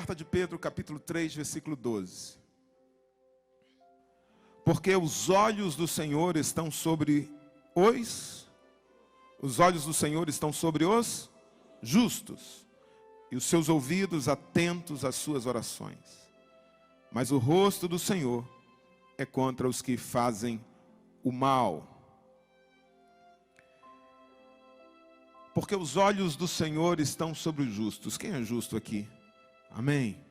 carta de Pedro, capítulo 3, versículo 12. Porque os olhos do Senhor estão sobre os olhos do Senhor estão sobre os justos, e os seus ouvidos atentos às suas orações. Mas o rosto do Senhor é contra os que fazem o mal. Porque os olhos do Senhor estão sobre os justos. Quem é justo aqui? Amém?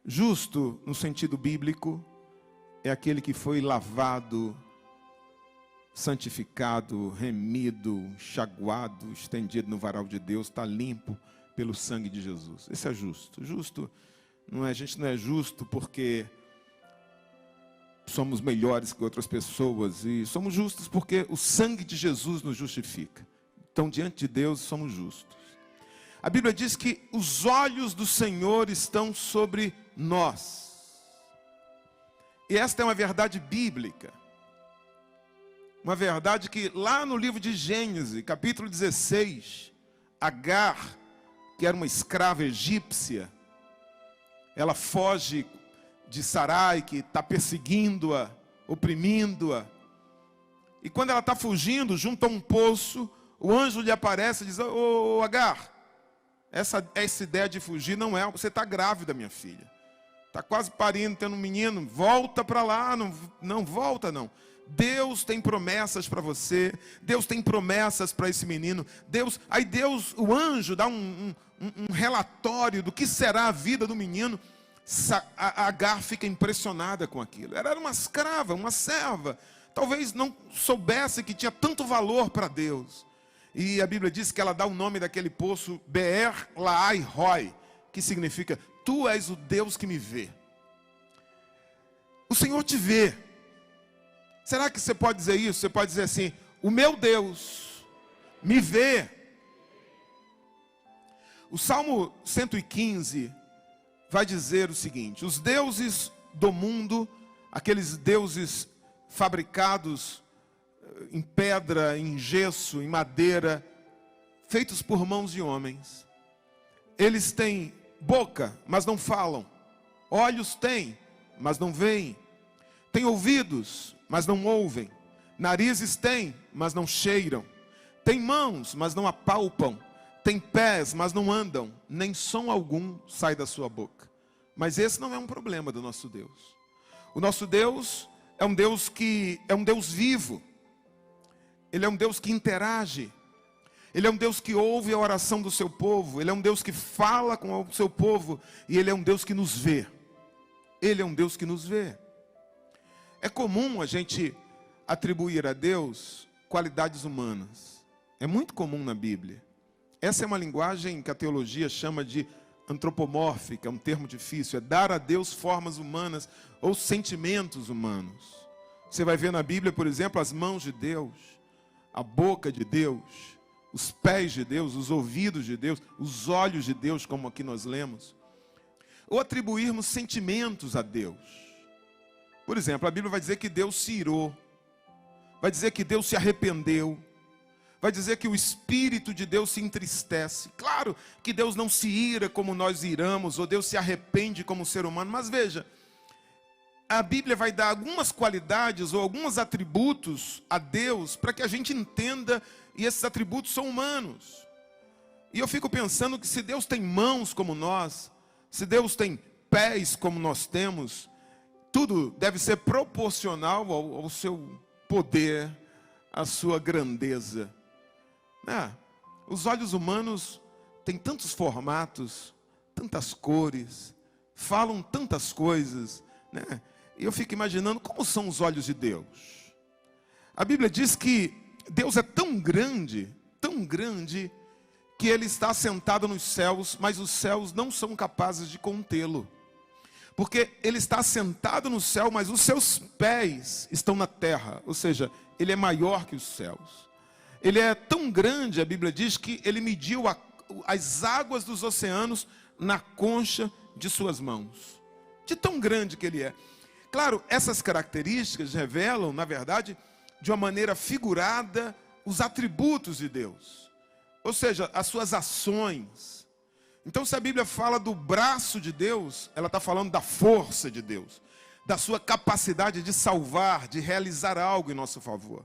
Justo, no sentido bíblico, é aquele que foi lavado, santificado, remido, enxaguado, estendido no varal de Deus, está limpo pelo sangue de Jesus. Esse é justo. Justo, a gente não é justo porque somos melhores que outras pessoas, e somos justos porque o sangue de Jesus nos justifica. Então, diante de Deus, somos justos. A Bíblia diz que os olhos do Senhor estão sobre nós. E esta é uma verdade bíblica. Uma verdade que lá no livro de Gênesis, capítulo 16, Agar, que era uma escrava egípcia, ela foge de Sarai, que está perseguindo-a, oprimindo-a. E quando ela está fugindo, junto a um poço, o anjo lhe aparece e diz: ô Agar, essa ideia de fugir não é, você está grávida, minha filha. Está quase parindo, tendo um menino, volta para lá, não volta não. Deus tem promessas para você, Deus tem promessas para esse menino. Aí Deus, o anjo, dá um relatório do que será a vida do menino. A Agar fica impressionada com aquilo. Ela era uma escrava, uma serva, talvez não soubesse que tinha tanto valor para Deus. E a Bíblia diz que ela dá o nome daquele poço Beer Lahai Roi, que significa: tu és o Deus que me vê. O Senhor te vê. Será que você pode dizer isso? Você pode dizer assim: o meu Deus me vê. O Salmo 115 vai dizer o seguinte: os deuses do mundo, aqueles deuses fabricados em pedra, em gesso, em madeira, feitos por mãos de homens, eles têm boca, mas não falam. Olhos têm, mas não veem. Têm ouvidos, mas não ouvem. Narizes têm, mas não cheiram. Têm mãos, mas não apalpam. Têm pés, mas não andam. Nem som algum sai da sua boca. Mas esse não é um problema do nosso Deus. O nosso Deus é um Deus que é um Deus vivo. Ele é um Deus que interage. Ele é um Deus que ouve a oração do seu povo. Ele é um Deus que fala com o seu povo. E Ele é um Deus que nos vê. Ele é um Deus que nos vê. É comum a gente atribuir a Deus qualidades humanas. É muito comum na Bíblia. Essa é uma linguagem que a teologia chama de antropomórfica, é um termo difícil. É dar a Deus formas humanas ou sentimentos humanos. Você vai ver na Bíblia, por exemplo, as mãos de Deus, a boca de Deus, os pés de Deus, os ouvidos de Deus, os olhos de Deus, como aqui nós lemos. Ou atribuirmos sentimentos a Deus. Por exemplo, a Bíblia vai dizer que Deus se irou, vai dizer que Deus se arrependeu, vai dizer que o Espírito de Deus se entristece. Claro que Deus não se ira como nós iramos, ou Deus se arrepende como ser humano, mas veja, a Bíblia vai dar algumas qualidades ou alguns atributos a Deus para que a gente entenda, e esses atributos são humanos. E eu fico pensando que se Deus tem mãos como nós, se Deus tem pés como nós temos, tudo deve ser proporcional ao seu poder, à sua grandeza. Os olhos humanos têm tantos formatos, tantas cores, falam tantas coisas, né? E eu fico imaginando como são os olhos de Deus. A Bíblia diz que Deus é tão grande, que Ele está sentado nos céus, mas os céus não são capazes de contê-lo. Porque Ele está sentado no céu, mas os seus pés estão na terra. Ou seja, Ele é maior que os céus. Ele é tão grande, a Bíblia diz, que Ele mediu as águas dos oceanos na concha de suas mãos. De tão grande que Ele é. Claro, essas características revelam, na verdade, de uma maneira figurada, os atributos de Deus. Ou seja, as suas ações. Então, se a Bíblia fala do braço de Deus, ela está falando da força de Deus, da sua capacidade de salvar, de realizar algo em nosso favor.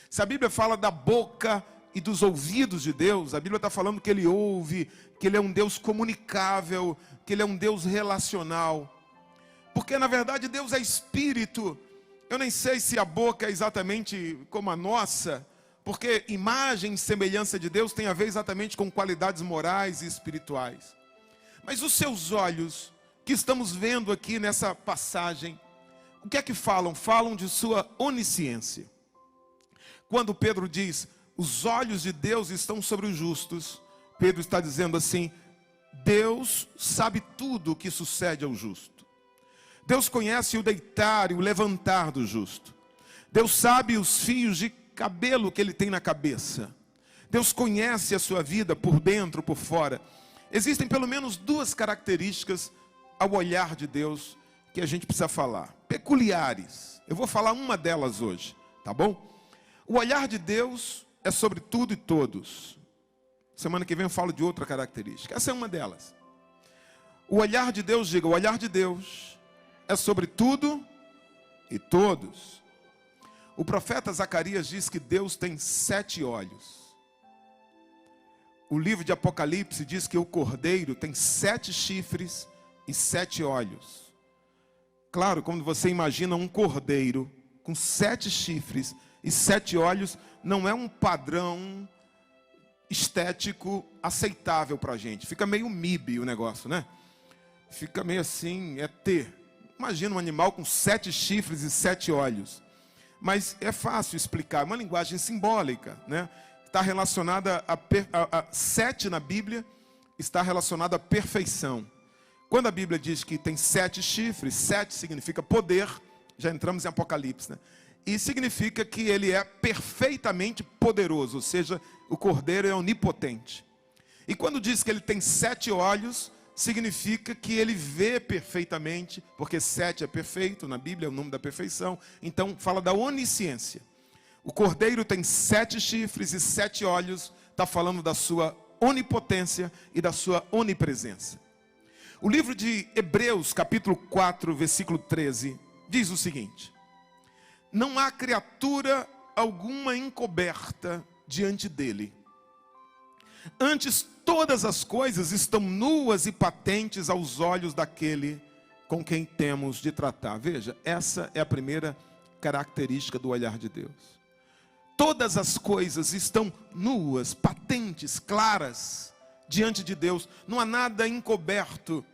Se a Bíblia fala da boca e dos ouvidos de Deus, a Bíblia está falando que Ele ouve, que Ele é um Deus comunicável, que Ele é um Deus relacional. Porque, na verdade, Deus é espírito. Eu nem sei se a boca é exatamente como a nossa, porque imagem e semelhança de Deus tem a ver exatamente com qualidades morais e espirituais. Mas os seus olhos, que estamos vendo aqui nessa passagem, o que é que falam? Falam de sua onisciência. Quando Pedro diz, os olhos de Deus estão sobre os justos, Pedro está dizendo assim, Deus sabe tudo o que sucede ao justo. Deus conhece o deitar e o levantar do justo. Deus sabe os fios de cabelo que ele tem na cabeça. Deus conhece a sua vida por dentro, por fora. Existem pelo menos duas características ao olhar de Deus que a gente precisa falar. Peculiares. Eu vou falar uma delas hoje, tá bom? O olhar de Deus é sobre tudo e todos. Semana que vem eu falo de outra característica. Essa é uma delas. O olhar de Deus, diga, o olhar de Deus é sobre tudo e todos. O profeta Zacarias diz que Deus tem 7 olhos. O livro de Apocalipse diz que o cordeiro tem 7 chifres e 7 olhos. Claro, quando você imagina um cordeiro com 7 chifres e 7 olhos, não é um padrão estético aceitável para a gente. Fica meio MIB o negócio, né? Fica meio assim, ET. Imagina um animal com 7 chifres e 7 olhos. Mas é fácil explicar, é uma linguagem simbólica, né? Está relacionada a 7 na Bíblia, está relacionado à perfeição. Quando a Bíblia diz que tem 7 chifres, 7 significa poder, já entramos em Apocalipse, né? E significa que ele é perfeitamente poderoso, ou seja, o cordeiro é onipotente. E quando diz que ele tem 7 olhos, significa que ele vê perfeitamente, porque 7 é perfeito, na Bíblia é o número da perfeição, então fala da onisciência. O cordeiro tem 7 chifres e 7 olhos, está falando da sua onipotência e da sua onipresença. O livro de Hebreus, capítulo 4, versículo 13, diz o seguinte: não há criatura alguma encoberta diante dele. Antes, todas as coisas estão nuas e patentes aos olhos daquele com quem temos de tratar. Veja, essa é a primeira característica do olhar de Deus. Todas as coisas estão nuas, patentes, claras diante de Deus. Não há nada encoberto.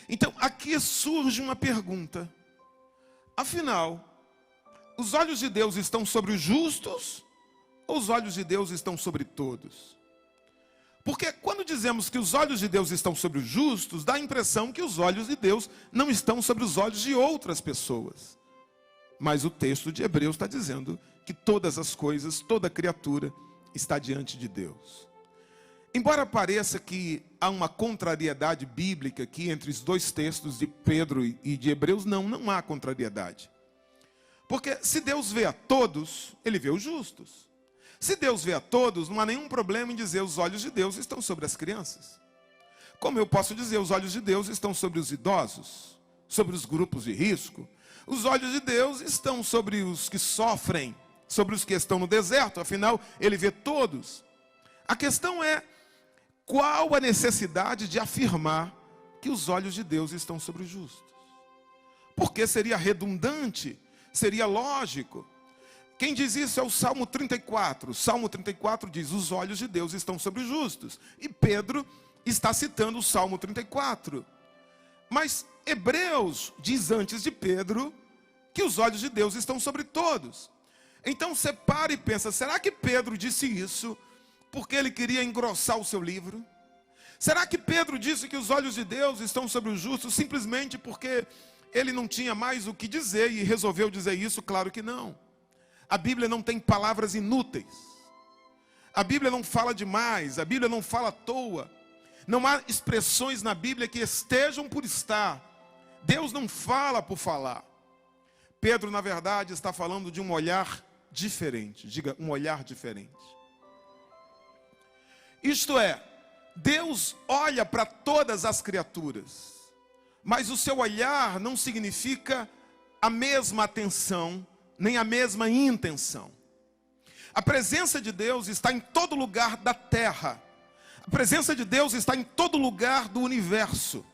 Então, aqui surge uma pergunta. Afinal, os olhos de Deus estão sobre os justos ou os olhos de Deus estão sobre todos? Porque quando dizemos que os olhos de Deus estão sobre os justos, dá a impressão que os olhos de Deus não estão sobre os olhos de outras pessoas. Mas o texto de Hebreus está dizendo que todas as coisas, toda criatura está diante de Deus. Embora pareça que há uma contrariedade bíblica aqui entre os dois textos de Pedro e de Hebreus, não há contrariedade. Porque se Deus vê a todos, Ele vê os justos. Se Deus vê a todos, não há nenhum problema em dizer os olhos de Deus estão sobre as crianças. Como eu posso dizer, os olhos de Deus estão sobre os idosos, sobre os grupos de risco. Os olhos de Deus estão sobre os que sofrem, sobre os que estão no deserto, afinal, Ele vê todos. A questão é, qual a necessidade de afirmar que os olhos de Deus estão sobre os justos? Porque seria redundante, seria lógico. Quem diz isso é o Salmo 34. O Salmo 34 diz, os olhos de Deus estão sobre os justos. E Pedro está citando o Salmo 34. Mas Hebreus diz antes de Pedro que os olhos de Deus estão sobre todos. Então você para e pensa, será que Pedro disse isso porque ele queria engrossar o seu livro? Será que Pedro disse que os olhos de Deus estão sobre os justos simplesmente porque ele não tinha mais o que dizer e resolveu dizer isso? Claro que não. A Bíblia não tem palavras inúteis. A Bíblia não fala demais, a Bíblia não fala à toa. Não há expressões na Bíblia que estejam por estar. Deus não fala por falar. Pedro, na verdade, está falando de um olhar diferente. Diga, um olhar diferente. Isto é, Deus olha para todas as criaturas, mas o seu olhar não significa a mesma atenção, nem a mesma intenção. A presença de Deus está em todo lugar da terra. A presença de Deus está em todo lugar do universo.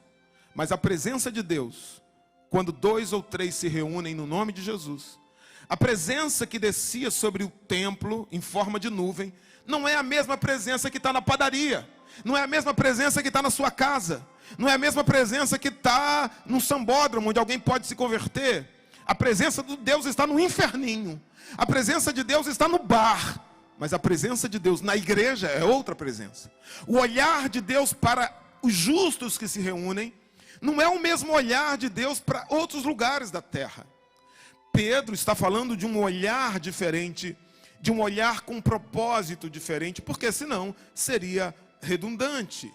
Mas a presença de Deus, quando 2 ou 3 se reúnem no nome de Jesus, a presença que descia sobre o templo em forma de nuvem, não é a mesma presença que está na padaria, não é a mesma presença que está na sua casa, não é a mesma presença que está no sambódromo, onde alguém pode se converter. A presença de Deus está no inferninho, a presença de Deus está no bar, mas a presença de Deus na igreja é outra presença. O olhar de Deus para os justos que se reúnem, não é o mesmo olhar de Deus para outros lugares da terra. Pedro está falando de um olhar diferente, de um olhar com um propósito diferente, porque senão seria redundante.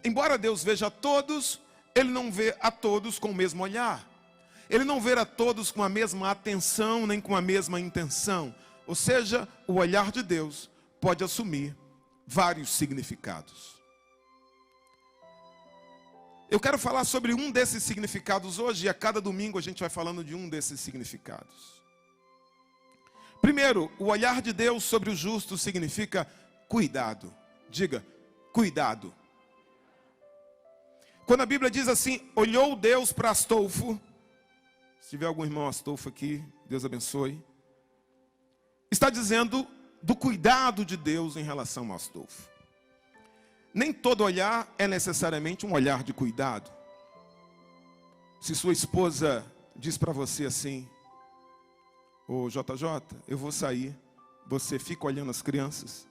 Embora Deus veja a todos, Ele não vê a todos com o mesmo olhar. Ele não vê a todos com a mesma atenção, nem com a mesma intenção. Ou seja, o olhar de Deus pode assumir vários significados. Eu quero falar sobre um desses significados hoje, e a cada domingo a gente vai falando de um desses significados. Primeiro, o olhar de Deus sobre o justo significa cuidado. Diga, cuidado. Quando a Bíblia diz assim, olhou Deus para Astolfo, se tiver algum irmão Astolfo aqui, Deus abençoe, está dizendo do cuidado de Deus em relação a Astolfo. Nem todo olhar é necessariamente um olhar de cuidado. Se sua esposa diz para você assim, ô JJ, eu vou sair, você fica olhando as crianças.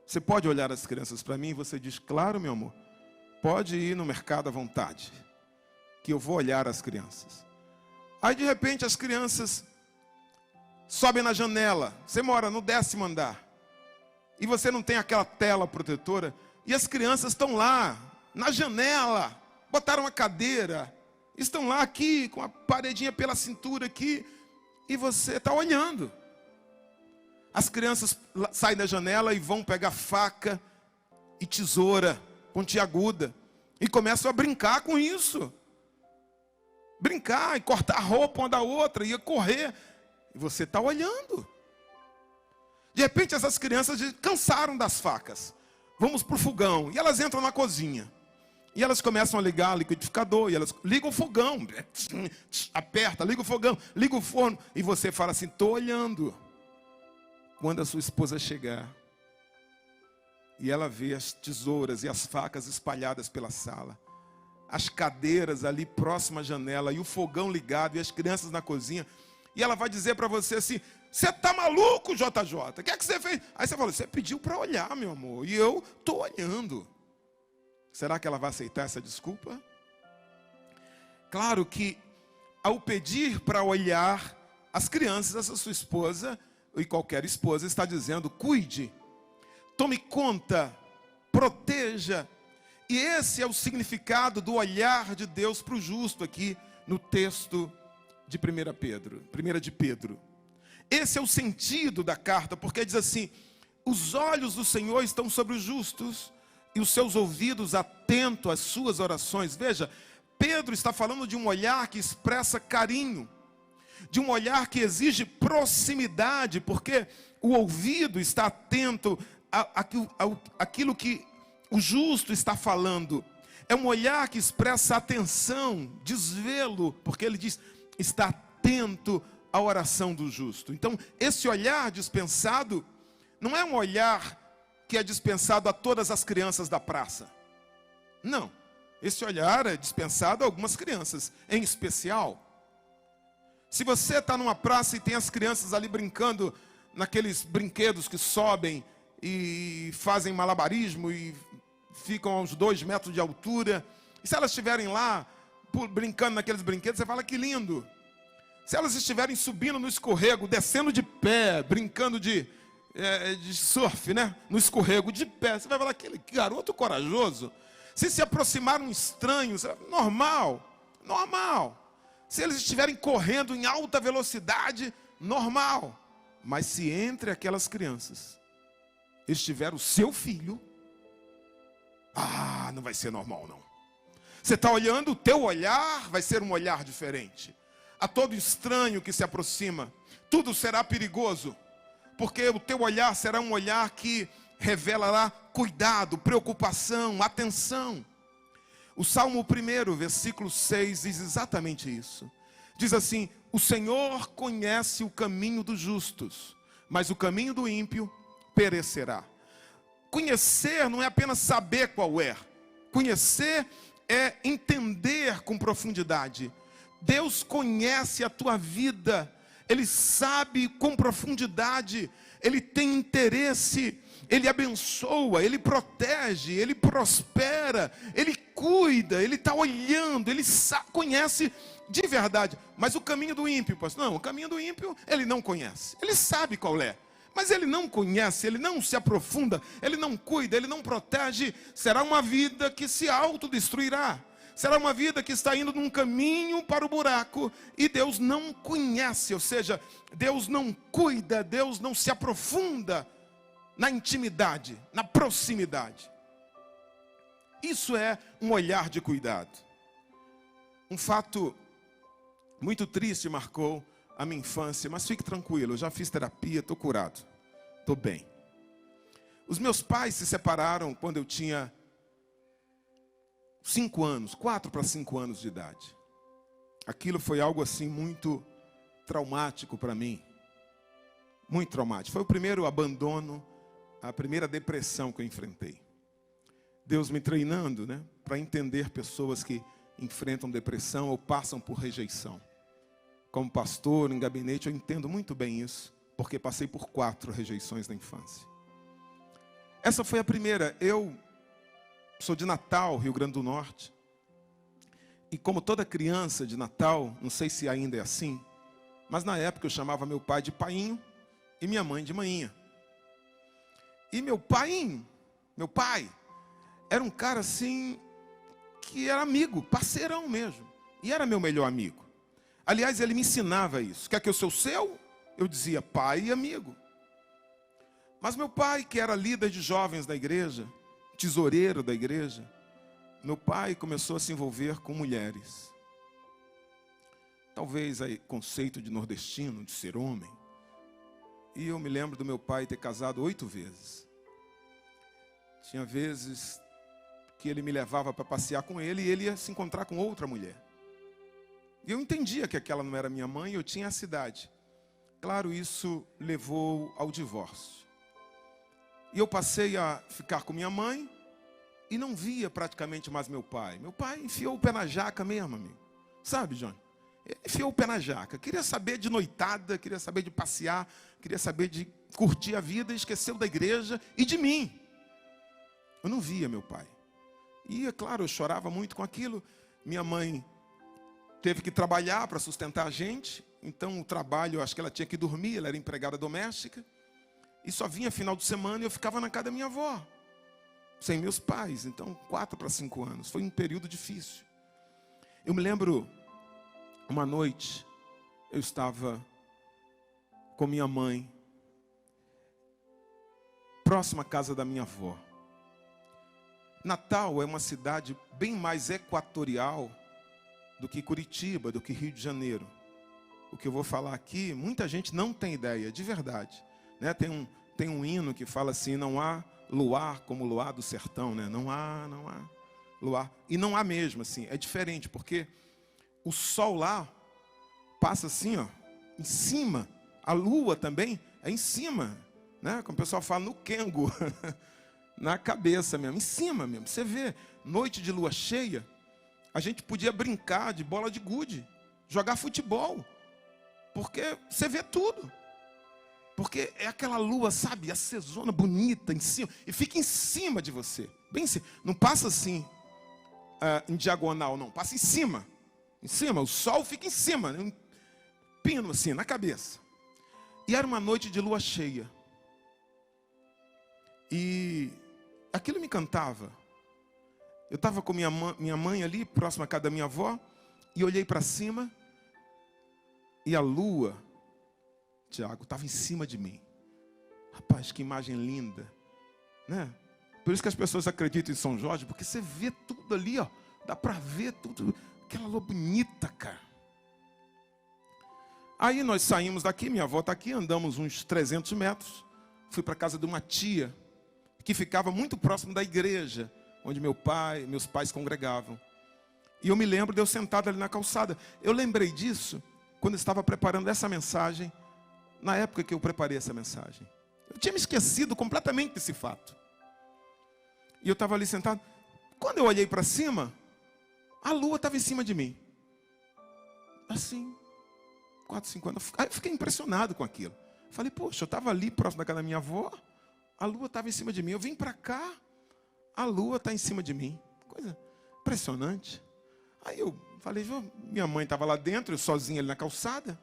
Você pode olhar as crianças para mim? E você diz, claro, meu amor, pode ir no mercado à vontade, que eu vou olhar as crianças. Aí de repente as crianças sobem na janela, você mora no 10º andar, e você não tem aquela tela protetora, e as crianças estão lá, na janela, botaram uma cadeira, estão lá aqui, com a paredinha pela cintura aqui, e você está olhando. As crianças saem da janela e vão pegar faca e tesoura, pontiaguda, e começam a brincar com isso. Brincar e cortar a roupa uma da outra, e correr, e você está olhando. De repente essas crianças cansaram das facas. Vamos para o fogão. E elas entram na cozinha. E elas começam a ligar o liquidificador. E elas ligam o fogão. Aperta, liga o fogão, liga o forno. E você fala assim, estou olhando. Quando a sua esposa chegar, e ela vê as tesouras e as facas espalhadas pela sala, as cadeiras ali próxima à janela, e o fogão ligado, e as crianças na cozinha, e ela vai dizer para você assim, você está maluco, JJ? O que é que você fez? Aí você fala, você pediu para olhar, meu amor, e eu estou olhando. Será que ela vai aceitar essa desculpa? Claro que, ao pedir para olhar as crianças, essa sua esposa, e qualquer esposa, está dizendo, cuide, tome conta, proteja. E esse é o significado do olhar de Deus para o justo aqui no texto de 1 de Pedro. Esse é o sentido da carta, porque diz assim, os olhos do Senhor estão sobre os justos e os seus ouvidos atentos às suas orações. Veja, Pedro está falando de um olhar que expressa carinho, de um olhar que exige proximidade, porque o ouvido está atento àquilo que o justo está falando. É um olhar que expressa atenção, desvelo, porque ele diz, está atento à oração do justo. Então, esse olhar dispensado, não é um olhar que é dispensado a todas as crianças da praça. Não, esse olhar é dispensado a algumas crianças, em especial. Se você está numa praça e tem as crianças ali brincando, naqueles brinquedos que sobem e fazem malabarismo e ficam a uns 2 metros de altura, e se elas estiverem lá brincando naqueles brinquedos, você fala que lindo. Se elas estiverem subindo no escorrego, descendo de pé, brincando de surf, né? No escorrego de pé, você vai falar, que garoto corajoso. Se aproximar um estranho, normal. Se eles estiverem correndo em alta velocidade, normal. Mas se entre aquelas crianças estiver o seu filho, Ah, não vai ser normal não. Você está olhando, o teu olhar vai ser um olhar diferente. A todo estranho que se aproxima, tudo será perigoso, porque o teu olhar será um olhar que revelará cuidado, preocupação, atenção. O Salmo 1, versículo 6, diz exatamente isso. Diz assim: o Senhor conhece o caminho dos justos, mas o caminho do ímpio perecerá. Conhecer não é apenas saber qual é. Conhecer é entender com profundidade. Deus conhece a tua vida, Ele sabe com profundidade, Ele tem interesse, Ele abençoa, Ele protege, Ele prospera, Ele cuida, Ele está olhando, Ele conhece de verdade. Mas o caminho do ímpio, pastor, não, o caminho do ímpio Ele não conhece, Ele sabe qual é. Mas Ele não conhece, Ele não se aprofunda, Ele não cuida, Ele não protege. Será uma vida que se autodestruirá. Será uma vida que está indo num caminho para o buraco. E Deus não conhece, ou seja, Deus não cuida, Deus não se aprofunda na intimidade, na proximidade. Isso é um olhar de cuidado. Um fato muito triste marcou a minha infância, mas fique tranquilo, eu já fiz terapia, estou curado, estou bem. Os meus pais se separaram quando eu tinha 5 anos, 4 para 5 anos de idade. Aquilo foi algo assim muito traumático para mim, muito traumático. Foi o primeiro abandono, a primeira depressão que eu enfrentei. Deus me treinando, para entender pessoas que enfrentam depressão ou passam por rejeição. Como pastor, em gabinete, eu entendo muito bem isso, porque passei por 4 rejeições na infância. Essa foi a primeira. Eu sou de Natal, Rio Grande do Norte. E como toda criança de Natal, não sei se ainda é assim, mas na época eu chamava meu pai de painho e minha mãe de maninha. E meu pai, era um cara assim, que era amigo, parceirão mesmo. E era meu melhor amigo. Aliás, ele me ensinava isso. Quer que eu sou seu? Eu dizia pai e amigo. Mas meu pai, que era líder de jovens da igreja, tesoureiro da igreja, meu pai começou a se envolver com mulheres. Talvez aí conceito de nordestino, de ser homem. E eu me lembro do meu pai ter casado 8 vezes. Tinha vezes que ele me levava para passear com ele e ele ia se encontrar com outra mulher. E eu entendia que aquela não era minha mãe, eu tinha essa idade. Claro, isso levou ao divórcio. E eu passei a ficar com minha mãe e não via praticamente mais meu pai. Meu pai enfiou o pé na jaca mesmo, amigo. Sabe, Johnny? Ele enfiou o pé na jaca. Queria saber de noitada, queria saber de passear, queria saber de curtir a vida, esqueceu da igreja e de mim. Eu não via meu pai. E, é claro, eu chorava muito com aquilo. Minha mãe teve que trabalhar para sustentar a gente. Então, o trabalho, acho que ela tinha que dormir, ela era empregada doméstica. E só vinha final de semana e eu ficava na casa da minha avó, sem meus pais. Então, 4 para 5 anos. Foi um período difícil. Eu me lembro, uma noite, eu estava com minha mãe, próxima à casa da minha avó. Natal é uma cidade bem mais equatorial do que Curitiba, do que Rio de Janeiro. O que eu vou falar aqui, muita gente não tem ideia, de verdade. Tem um hino que fala assim, não há luar como o luar do sertão, Não há luar. E não há mesmo, assim, é diferente, porque o sol lá passa assim, em cima. A lua também é em cima, Como o pessoal fala, no quengo. Na cabeça mesmo, em cima mesmo. Você vê, noite de lua cheia, a gente podia brincar de bola de gude, jogar futebol, porque você vê tudo. Porque é aquela lua, sabe, acesona, bonita, em cima, e fica em cima de você. Bem em cima. Não passa assim, em diagonal, não. Passa em cima. Em cima, o sol fica em cima, um pino assim, na cabeça. E era uma noite de lua cheia. E aquilo me encantava. Eu estava com minha mãe ali, próxima à casa da minha avó, e olhei para cima, e a lua, Tiago, estava em cima de mim. Rapaz, que imagem linda, Por isso que as pessoas acreditam em São Jorge, porque você vê tudo ali, ó. Dá para ver tudo, aquela lua bonita, cara. Aí nós saímos daqui, minha avó está aqui, andamos uns 300 metros. Fui para a casa de uma tia, que ficava muito próximo da igreja, onde meus pais congregavam. E eu me lembro de eu sentado ali na calçada. Eu lembrei disso quando eu estava preparando essa mensagem, na época que eu preparei essa mensagem. Eu tinha me esquecido completamente desse fato. E eu estava ali sentado. Quando eu olhei para cima, a lua estava em cima de mim. Assim, 4, 5 anos. Aí eu fiquei impressionado com aquilo. Falei, poxa, eu estava ali próximo da casa da minha avó, a lua estava em cima de mim. Eu vim para cá, a lua está em cima de mim. Coisa impressionante. Aí eu falei, minha mãe estava lá dentro, eu sozinho ali na calçada.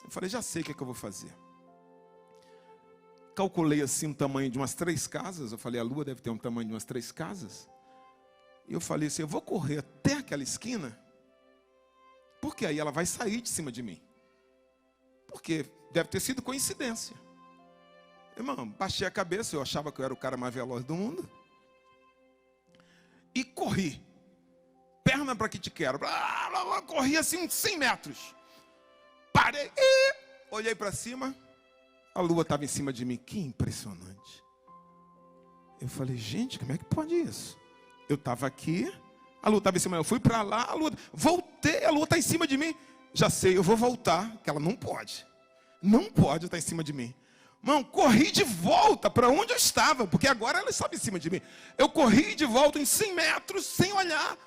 Eu falei, já sei o que é que eu vou fazer. Calculei assim o tamanho de umas 3 casas. Eu falei, a lua deve ter um tamanho de umas 3 casas. E eu falei assim, eu vou correr até aquela esquina, porque aí ela vai sair de cima de mim. Porque deve ter sido coincidência. Irmão, baixei a cabeça, eu achava que eu era o cara mais veloz do mundo. E corri. Perna para que te quero. Corri assim uns 100 metros. Parei e olhei para cima. A lua estava em cima de mim. Que impressionante. Eu falei, gente, como é que pode isso? Eu estava aqui, a lua estava em cima. Eu fui para lá, a lua... Voltei, a lua está em cima de mim. Já sei, eu vou voltar, que ela não pode. Não pode estar em cima de mim. Irmão, corri de volta para onde eu estava, porque agora ela estava em cima de mim. Eu corri de volta em 100 metros, sem olhar.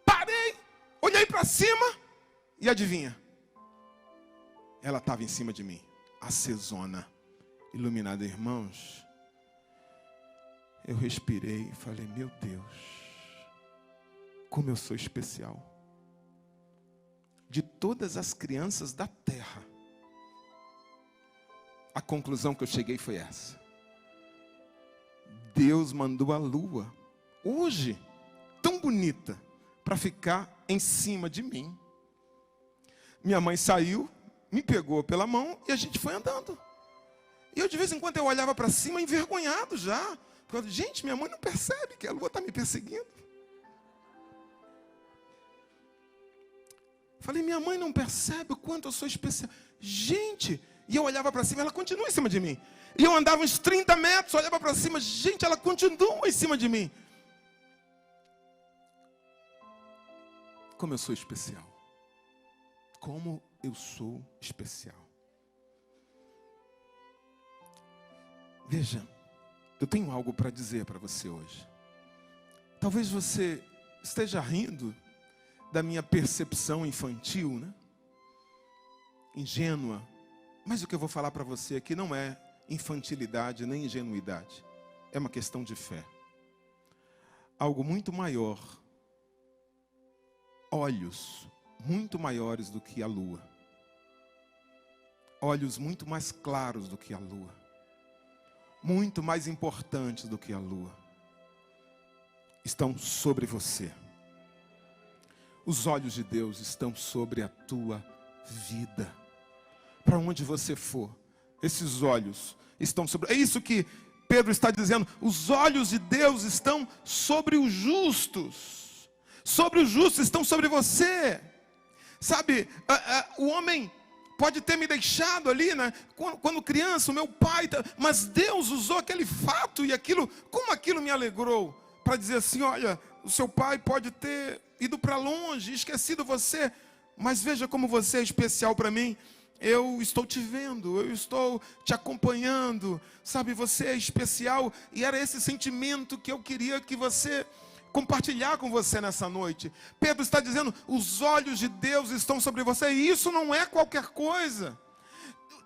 Parei, olhei para cima e adivinha? Ela estava em cima de mim, acesona, iluminada. Irmãos, eu respirei e falei, meu Deus, como eu sou especial. De todas as crianças da terra, a conclusão que eu cheguei foi essa. Deus mandou a lua, hoje, tão bonita, para ficar em cima de mim. Minha mãe saiu, me pegou pela mão e a gente foi andando. E eu de vez em quando eu olhava para cima envergonhado já. Porque, gente, minha mãe não percebe que a lua está me perseguindo. Falei, minha mãe não percebe o quanto eu sou especial. Gente, e eu olhava para cima, ela continua em cima de mim. E eu andava uns 30 metros, olhava para cima, gente, ela continua em cima de mim. Como eu sou especial. Como eu sou especial. Veja, eu tenho algo para dizer para você hoje. Talvez você esteja rindo da minha percepção infantil, né? Ingênua. Mas o que eu vou falar para você aqui não é infantilidade nem ingenuidade. É uma questão de fé. Algo muito maior. Olhos muito maiores do que a lua. Olhos muito mais claros do que a lua. Muito mais importantes do que a lua. Estão sobre você. Os olhos de Deus estão sobre a tua vida. Para onde você for, esses olhos estão sobre... É isso que Pedro está dizendo. Os olhos de Deus estão sobre os justos. Sobre os justos, estão sobre você. Sabe, o homem pode ter me deixado ali, né? Quando criança, o meu pai... Mas Deus usou aquele fato e aquilo... Como aquilo me alegrou? Para dizer assim, olha, o seu pai pode ter ido para longe, esquecido você. Mas veja como você é especial para mim. Eu estou te vendo, eu estou te acompanhando. Sabe, você é especial. E era esse sentimento que eu queria que você... compartilhar com você nessa noite. Pedro está dizendo, os olhos de Deus estão sobre você, e isso não é qualquer coisa.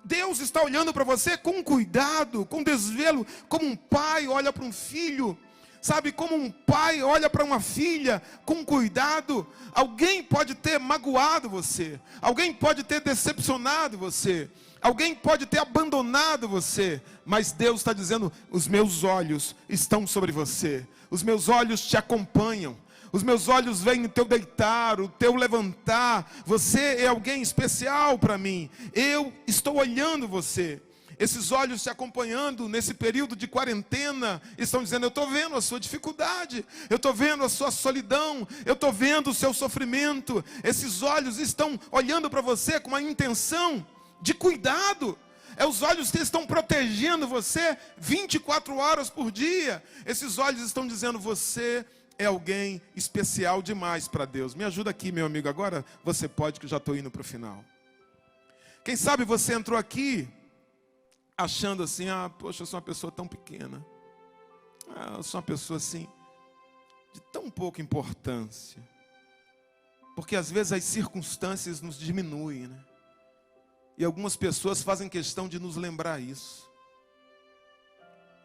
Deus está olhando para você com cuidado, com desvelo, como um pai olha para um filho, sabe, como um pai olha para uma filha, com cuidado. Alguém pode ter magoado você, alguém pode ter decepcionado você, alguém pode ter abandonado você, mas Deus está dizendo, os meus olhos estão sobre você. Os meus olhos te acompanham. Os meus olhos veem o teu deitar, o teu levantar. Você é alguém especial para mim. Eu estou olhando você. esses olhos te acompanhando nesse período de quarentena, estão dizendo: eu estou vendo a sua dificuldade, eu estou vendo a sua solidão, eu estou vendo o seu sofrimento. Esses olhos estão olhando para você com uma intenção de cuidado. Os olhos que estão protegendo você 24 horas por dia. Esses olhos estão dizendo: você é alguém especial demais para Deus. Me ajuda aqui, meu amigo, agora você pode, que eu já estou indo para o final. Quem sabe você entrou aqui achando assim: poxa, eu sou uma pessoa tão pequena. Eu sou uma pessoa assim, de tão pouca importância. Porque às vezes as circunstâncias nos diminuem, né? E algumas pessoas fazem questão de nos lembrar isso.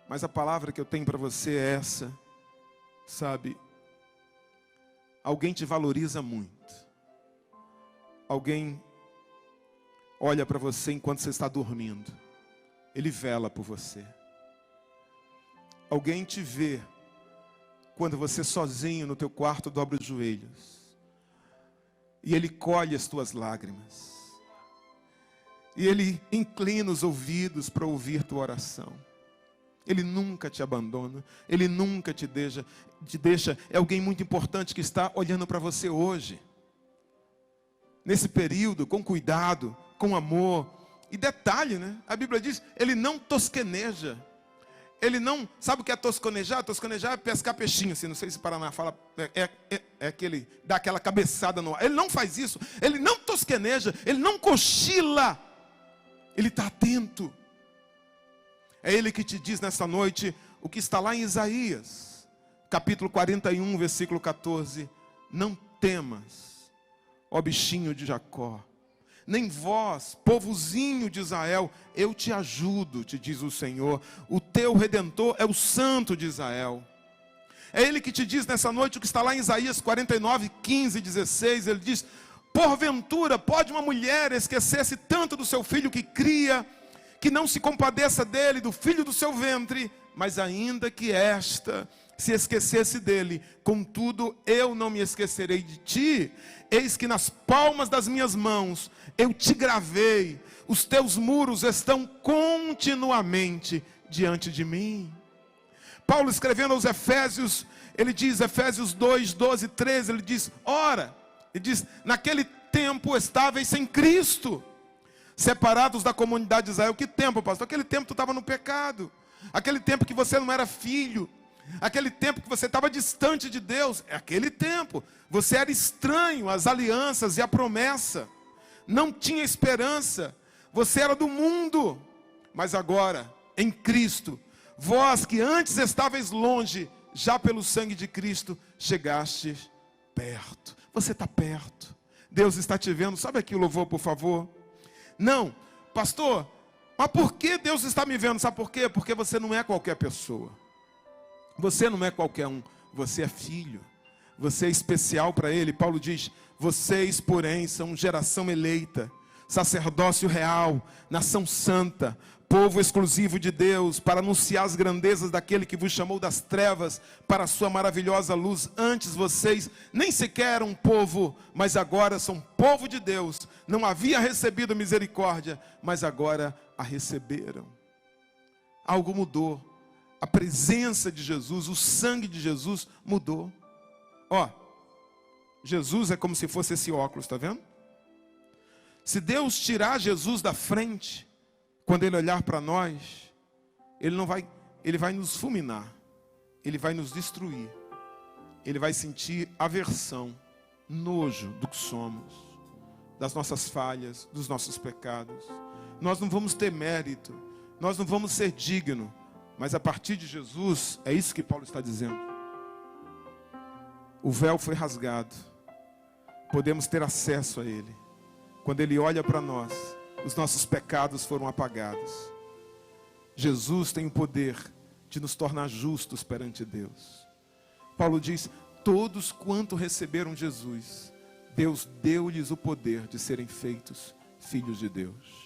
Mas a palavra que eu tenho para você é essa, sabe? Alguém te valoriza muito. Alguém olha para você enquanto você está dormindo. Ele vela por você. Alguém te vê quando você sozinho no teu quarto dobra os joelhos. E Ele colhe as tuas lágrimas. E Ele inclina os ouvidos para ouvir tua oração. Ele nunca te abandona. Ele nunca te deixa. É alguém muito importante que está olhando para você hoje. Nesse período, com cuidado, com amor. E detalhe, né? A Bíblia diz: Ele não tosqueneja. Ele não... Sabe o que é tosquenejar? Tosquenejar é pescar peixinho, assim. Não sei se Paraná fala... É aquele... Dá aquela cabeçada no ar. Ele não faz isso. Ele não tosqueneja. Ele não cochila. Ele está atento. É Ele que te diz nessa noite o que está lá em Isaías, capítulo 41, versículo 14. Não temas, ó bichinho de Jacó, nem vós, povozinho de Israel, eu te ajudo, te diz o Senhor. O teu Redentor é o Santo de Israel. É Ele que te diz nessa noite o que está lá em Isaías 49, 15 e 16. Ele diz: porventura pode uma mulher esquecer-se tanto do seu filho que cria, que não se compadeça dele, do filho do seu ventre? Mas ainda que esta se esquecesse dele, contudo eu não me esquecerei de ti. Eis que nas palmas das minhas mãos eu te gravei, os teus muros estão continuamente diante de mim. Paulo, escrevendo aos Efésios, ele diz, Efésios 2, 12, 13, ele diz: ora, ele diz, naquele tempo estáveis sem Cristo, separados da comunidade de Israel. Que tempo, pastor? Aquele tempo tu estava no pecado. Aquele tempo que você não era filho. Aquele tempo que você estava distante de Deus. É aquele tempo. Você era estranho às alianças e à promessa. Não tinha esperança. Você era do mundo. Mas agora, em Cristo, vós que antes estáveis longe, já pelo sangue de Cristo, chegastes perto. Você está perto. Deus está te vendo. Sabe aqui o louvor, por favor? Não, pastor, mas por que Deus está me vendo? Sabe por quê? Porque você não é qualquer pessoa. Você não é qualquer um. Você é filho. Você é especial para Ele. Paulo diz: vocês, porém, são geração eleita, sacerdócio real, nação santa, povo exclusivo de Deus, para anunciar as grandezas daquele que vos chamou das trevas para a sua maravilhosa luz. Antes vocês nem sequer eram povo, mas agora são povo de Deus. Não havia recebido misericórdia, mas agora a receberam. Algo mudou. A presença de Jesus, o sangue de Jesus mudou. Jesus é como se fosse esse óculos, está vendo? Se Deus tirar Jesus da frente, quando Ele olhar para nós, Ele vai nos fulminar, Ele vai nos destruir, Ele vai sentir aversão, nojo do que somos, das nossas falhas, dos nossos pecados. Nós não vamos ter mérito, nós não vamos ser dignos, mas a partir de Jesus, é isso que Paulo está dizendo. O véu foi rasgado, podemos ter acesso a Ele. Quando Ele olha para nós, os nossos pecados foram apagados. Jesus tem o poder de nos tornar justos perante Deus. Paulo diz: todos quanto receberam Jesus, Deus deu-lhes o poder de serem feitos filhos de Deus.